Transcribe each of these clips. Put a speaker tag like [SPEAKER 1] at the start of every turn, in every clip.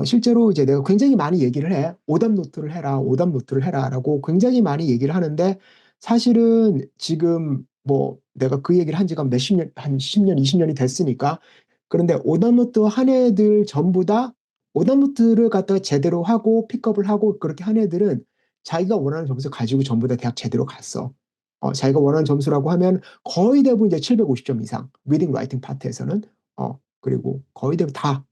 [SPEAKER 1] 실제로 이제 내가 굉장히 많이 얘기를 해. 오답 노트를 해라, 오답 노트를 해라라고 굉장히 많이 얘기를 하는데 사실은 지금 뭐 내가 그 얘기를 한 지가 몇십 년, 한 10년, 20년이 됐으니까 그런데 오답 노트 한 애들 전부 다 오답 노트를 갖다가 제대로 하고 픽업을 하고 그렇게 한 애들은 자기가 원하는 점수 가지고 전부 다 대학 제대로 갔어. 자기가 원하는 점수라고 하면 거의 대부분 이제 750점 이상, 리딩 라이팅 파트에서는 그리고 거의 대부분 다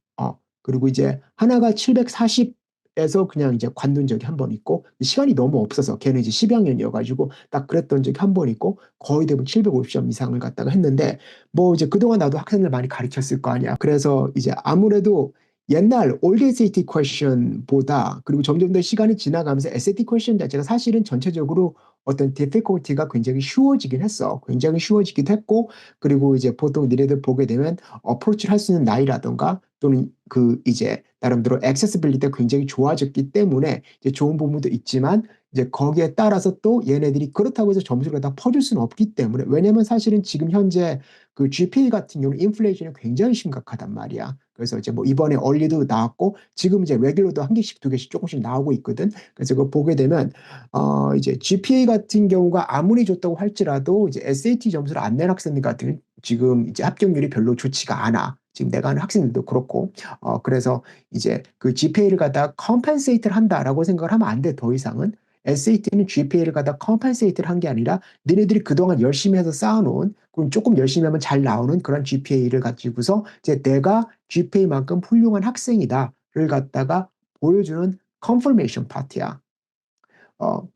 [SPEAKER 1] 그리고 이제 하나가 740에서 그냥 이제 관둔 적이 한 번 있고 시간이 너무 없어서 걔는 이제 10학년이어가지고 딱 그랬던 적이 한 번 있고 거의 대부분 750점 이상을 갖다가 했는데 뭐 이제 그동안 나도 학생들 많이 가르쳤을 거 아니야. 그래서 이제 아무래도 옛날 올드 SAT question보다 그리고 점점 더 시간이 지나가면서 SAT question 자체가 사실은 전체적으로 어떤 difficulty가 굉장히 쉬워지긴 했어. 굉장히 쉬워지기도 했고 그리고 이제 보통 니네들 보게 되면 어프로치를 할 수 있는 나이라던가 또는 그 이제 나름대로 액세시빌리티가 굉장히 좋아졌기 때문에 이제 좋은 부분도 있지만 이제 거기에 따라서 또 얘네들이 그렇다고 해서 점수를 다 퍼줄 수는 없기 때문에 왜냐면 사실은 지금 현재 그 GPA 같은 경우는 인플레이션이 굉장히 심각하단 말이야. 그래서 이제 뭐 이번에 얼리도 나왔고 지금 이제 레귤러도 한 개씩 두 개씩 조금씩 나오고 있거든. 그래서 그거 보게 되면 이제 GPA 같은 경우가 아무리 좋다고 할지라도 이제 SAT 점수를 안 낸 학생들 같은 지금 이제 합격률이 별로 좋지가 않아. 지금 내가 하는 학생들도 그렇고, 그래서 이제 그 GPA를 갖다가 컴펜세이트를 한다라고 생각을 하면 안 돼, 더 이상은. SAT는 GPA를 갖다 컴펜세이트를 한 게 아니라 니네들이 그동안 열심히 해서 쌓아놓은 그럼 조금 열심히 하면 잘 나오는 그런 GPA를 가지고서 이제 내가 GPA만큼 훌륭한 학생이다를 갖다가 보여주는 컨퍼메이션 파트야.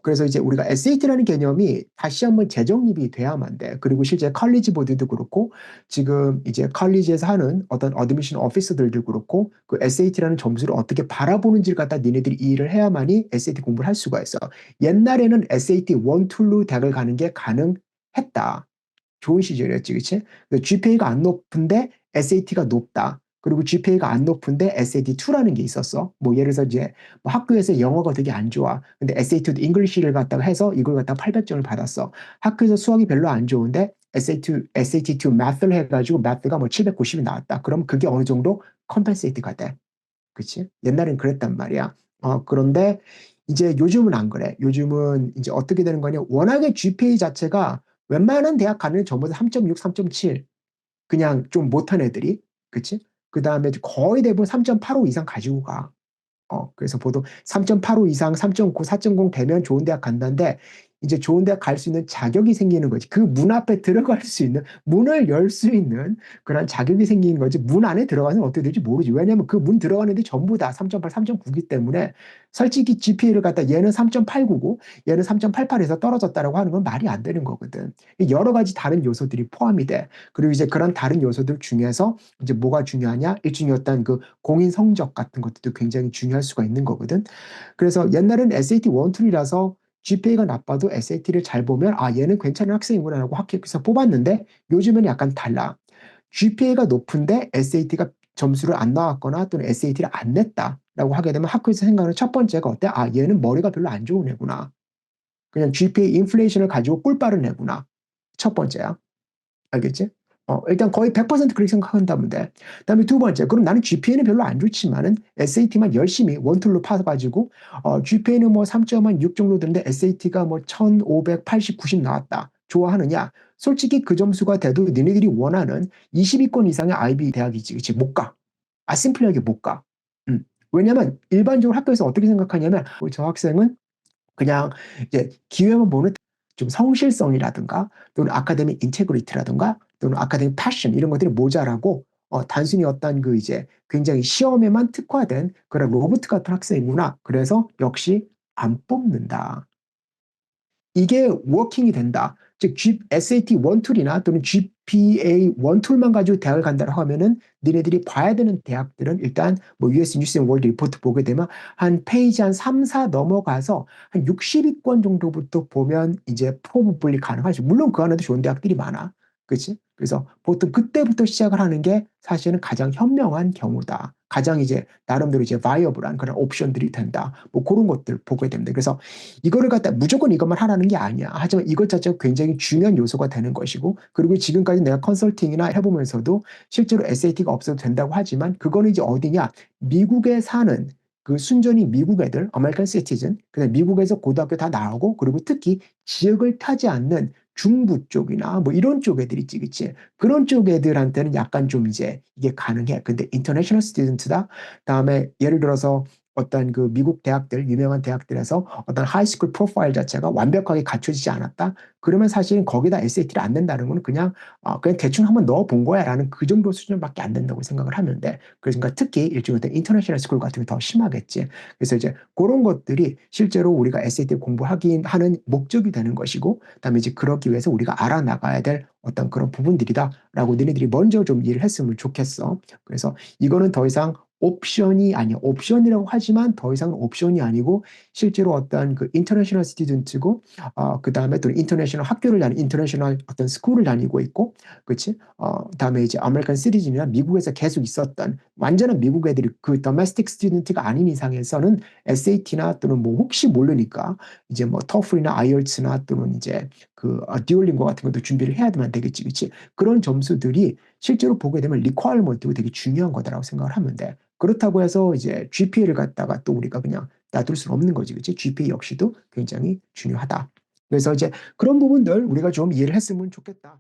[SPEAKER 1] 그래서 이제 우리가 SAT라는 개념이 다시 한번 재정립이 돼야만 돼. 그리고 실제 컬리지 보드도 그렇고, 지금 이제 컬리지에서 하는 어떤 어드미션 오피서들도 그렇고, 그 SAT라는 점수를 어떻게 바라보는지를 갖다 니네들이 이해를 해야만이 SAT 공부를 할 수가 있어. 옛날에는 SAT 원 툴로 대학을 가는 게 가능했다. 좋은 시절이었지, 그치? GPA가 안 높은데 SAT가 높다. 그리고 GPA가 안 높은데 SAT2라는 게 있었어. 뭐 예를 들어서 이제 뭐 학교에서 영어가 되게 안 좋아. 근데 SAT 잉글리시를 갖다가 해서 이걸 갖다가 800점을 받았어. 학교에서 수학이 별로 안 좋은데 SAT2 math를 해가지고 math가 뭐 790이 나왔다. 그럼 그게 어느 정도 컴펜세이트가 돼. 그치? 옛날엔 그랬단 말이야. 그런데 이제 요즘은 안 그래. 요즘은 이제 어떻게 되는 거냐. 워낙에 GPA 자체가 웬만한 대학 가는 전부 다 3.6, 3.7. 그냥 좀 못한 애들이. 그치? 그 다음에 거의 대부분 3.85 이상 가지고 가. 그래서 보통 3.85 이상, 3.9, 4.0 되면 좋은 대학 간다는데 이제 좋은 대학 갈 수 있는 자격이 생기는 거지. 그 문 앞에 들어갈 수 있는, 문을 열 수 있는 그런 자격이 생기는 거지. 문 안에 들어가면 어떻게 될지 모르지. 왜냐하면 그 문 들어가는 데 전부 다 3.8, 3.9기 때문에 솔직히 GPA를 갖다 얘는 3.89고 얘는 3.88에서 떨어졌다라고 하는 건 말이 안 되는 거거든. 여러 가지 다른 요소들이 포함이 돼. 그리고 이제 그런 다른 요소들 중에서 이제 뭐가 중요하냐? 일종의 어떤 그 공인 성적 같은 것들도 굉장히 중요할 수가 있는 거거든. 그래서 옛날엔 SAT 1, 2라서 GPA가 나빠도 SAT를 잘 보면 아 얘는 괜찮은 학생이구나라고 학교에서 뽑았는데 요즘은 약간 달라. GPA가 높은데 SAT가 점수를 안 나왔거나 또는 SAT를 안 냈다라고 하게 되면 학교에서 생각하는 첫 번째가 어때? 아 얘는 머리가 별로 안 좋은 애구나. 그냥 GPA 인플레이션을 가지고 꿀 빠른 애구나. 첫 번째야. 알겠지? 일단 거의 100% 그렇게 생각한다면 돼. 그다음에 두 번째, 그럼 나는 GPA는 별로 안 좋지만은 SAT만 열심히 원툴로 파가지고 GPA는 뭐 3.6 정도 되는데 SAT가 뭐 1580, 90 나왔다. 좋아하느냐? 솔직히 그 점수가 돼도 니네들이 원하는 20위권 이상의 IB 대학이지, 그치? 못 가. 심플하게 못 가. 왜냐면 일반적으로 학교에서 어떻게 생각하냐면 저 학생은 그냥 이제 기회만 보는 좀 성실성이라든가 또는 아카데믹 인테그리티라든가 또는 아카데믹 패션 이런 것들이 모자라고 단순히 어떤 그 이제 굉장히 시험에만 특화된 그런 로봇 같은 학생이구나. 그래서 역시 안 뽑는다. 이게 워킹이 된다. 즉 SAT 원툴이나 또는 GPA 원툴만 가지고 대학을 간다고 하면은 니네들이 봐야 되는 대학들은 일단 뭐 US 뉴스 앤 월드 리포트 보게 되면 한 페이지 한 3, 4 넘어가서 한 60위권 정도부터 보면 이제 프로브블리 가능하죠. 물론 그 안에도 좋은 대학들이 많아. 그치? 그래서 보통 그때부터 시작을 하는 게 사실은 가장 현명한 경우다. 가장 이제 나름대로 이제 viable한 그런 옵션들이 된다. 뭐 그런 것들 보게 됩니다. 그래서 이거를 갖다 무조건 이것만 하라는 게 아니야. 하지만 이것 자체가 굉장히 중요한 요소가 되는 것이고, 그리고 지금까지 내가 컨설팅이나 해보면서도 실제로 SAT가 없어도 된다고 하지만 그거는 이제 어디냐? 미국에 사는 그 순전히 미국 애들, 아메리칸 시티즌, 그다음 미국에서 고등학교 다 나오고, 그리고 특히 지역을 타지 않는 중부 쪽이나 뭐 이런 쪽 애들 있지, 그치? 그런 쪽 애들한테는 약간 좀 이제 이게 가능해. 근데 인터내셔널 스튜던트다. 다음에 예를 들어서 어떤 그 미국 대학들, 유명한 대학들에서 어떤 하이스쿨 프로파일 자체가 완벽하게 갖춰지지 않았다. 그러면 사실은 거기다 SAT를 안 낸다는 거는 그냥 대충 한번 넣어 본 거야라는 그 정도 수준밖에 안 된다고 생각을 하는데, 그러니까 특히 일종의 인터내셔널 스쿨 같은 게 더 심하겠지. 그래서 이제 그런 것들이 실제로 우리가 SAT 공부하긴 하는 목적이 되는 것이고, 그다음에 이제 그러기 위해서 우리가 알아나가야 될 어떤 그런 부분들이다라고 너희들이 먼저 좀 이해를 했으면 좋겠어. 그래서 이거는 더 이상 옵션이 아니야. 옵션이라고 하지만 더 이상은 옵션이 아니고 실제로 어떤 그 인터내셔널 스튜던트고, 그다음에 또 인터내셔널 학교를 다니고 인터내셔널 어떤 스쿨을 다니고 있고, 그렇지? 다음에 이제 아메리칸 시리즌이나 미국에서 계속 있었던 완전한 미국 애들이 그 더메스틱 스튜던트가 아닌 이상에서는 SAT나 또는 뭐 혹시 모르니까 이제 뭐 터플이나 아이엘츠나 또는 이제 그 듀오링고 같은 것도 준비를 해야만 되겠지, 그렇지? 그런 점수들이 실제로 보게 되면 리ኳ어먼트고 되게 중요한 거다라고 생각을 하면 돼. 그렇다고 해서 이제 GPA를 갖다가 또 우리가 그냥 놔둘 수는 없는 거지, 그렇지? GPA 역시도 굉장히 중요하다. 그래서 이제 그런 부분들 우리가 좀 이해를 했으면 좋겠다.